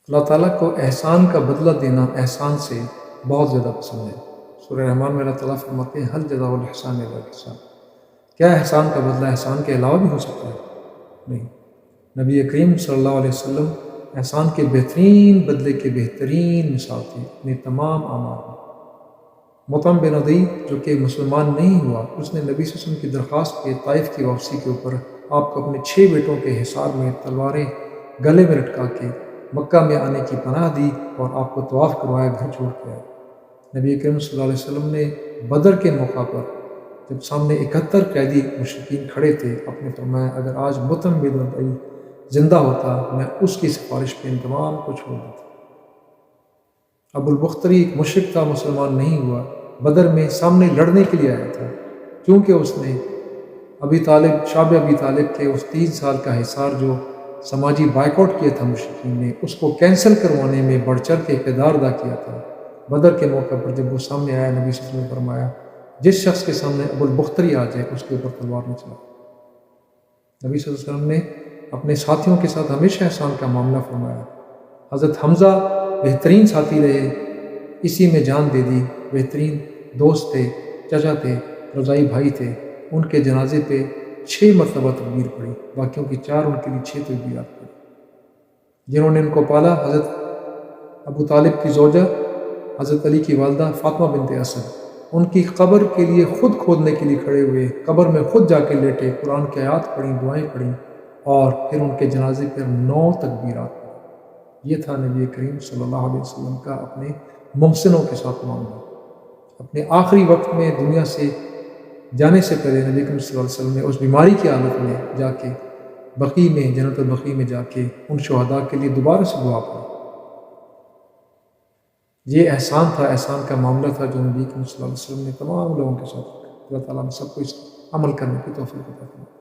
اللہ تعالیٰ کو احسان کا بدلہ دینا احسان سے بہت زیادہ پسند ہے۔ سورہ رحمان میں اللہ تعالیٰ فرماتے ہیں حل جزاء الاحسان الا الاحسان۔ کیا احسان کا بدلہ احسان کے علاوہ بھی ہو سکتا ہے؟ نہیں۔ نبی کریم صلی اللہ علیہ وسلم احسان کے بہترین بدلے کے بہترین مثال تھے اپنے تمام اعمال میں۔ مطعم بن عدی جو کہ مسلمان نہیں ہوا، اس نے نبی صلی اللہ علیہ وسلم کی درخواست پہ طائف کی واپسی کے اوپر آپ کو اپنے 6 بیٹوں کے حصار میں تلواریں گلے میں لٹکا کے مکہ میں آنے کی پناہ دی اور آپ کو طواف کروایا، گھر چھوڑ کے آئے۔ نبی کریم صلی اللہ علیہ وسلم نے بدر کے موقع پر جب سامنے 71 قیدی مشرکین کھڑے تھے، آپ نے فرمایا اگر آج مطعم بن عدی زندہ ہوتا میں اس کی سفارش پہ ان تمام کو چھوڑ دیتا۔ ابو البختری ایک مشرک تھا، مسلمان نہیں ہوا، بدر میں سامنے لڑنے کے لیے آیا تھا، کیونکہ اس نے شعب ابی طالب کے اس 3 سال کا حصار جو سماجی بائیکاٹ کیا تھا مشرکین نے، اس کو کینسل کروانے میں بڑھ چڑھ کے کردار ادا کیا تھا۔ بدر کے موقع پر جب وہ سامنے آیا، نبی صلی اللہ علیہ وسلم نے فرمایا جس شخص کے سامنے ابو البختری آ جائے اس کے اوپر تلوار نہ چلا۔ نبی صلی اللہ علیہ وسلم نے اپنے ساتھیوں کے ساتھ ہمیشہ احسان کا معاملہ فرمایا۔ حضرت حمزہ بہترین ساتھی رہے، اسی میں جان دے دی، بہترین دوست تھے، چچا تھے، رضائی بھائی تھے۔ ان کے جنازے پہ 6 مرتبہ تکبیر پڑی، باقیوں کی 4، ان کے لیے 6 تکبیرات پڑی۔ جنہوں نے ان کو پالا، حضرت ابو طالب کی زوجہ، حضرت علی کی والدہ فاطمہ بنت اسد، ان کی قبر کے لیے خود کھودنے کے لیے کھڑے ہوئے، قبر میں خود جا کے لیٹے، قرآن کی آیات پڑھیں، دعائیں پڑھیں، اور پھر ان کے جنازے پر 9 تکبیرات پڑھی۔ یہ تھا نبی کریم صلی اللہ علیہ وسلم کا اپنے محسنوں کے ساتھ معاملہ۔ اپنے آخری وقت میں دنیا سے جانے سے پہلے نبی کریم صلی اللہ علیہ وسلم نے اس بیماری کی حالت میں جا کے بقیع میں، جنت البقیع میں جا کے ان شہداء کے لیے دوبارہ سے دعا پڑھی۔ یہ احسان تھا، احسان کا معاملہ تھا جو نبی کریم صلی اللہ علیہ وسلم نے تمام لوگوں کے ساتھ کیا۔ اللہ تعالیٰ نے سب کو اس عمل کرنے کی توفیق عطا فرمائے۔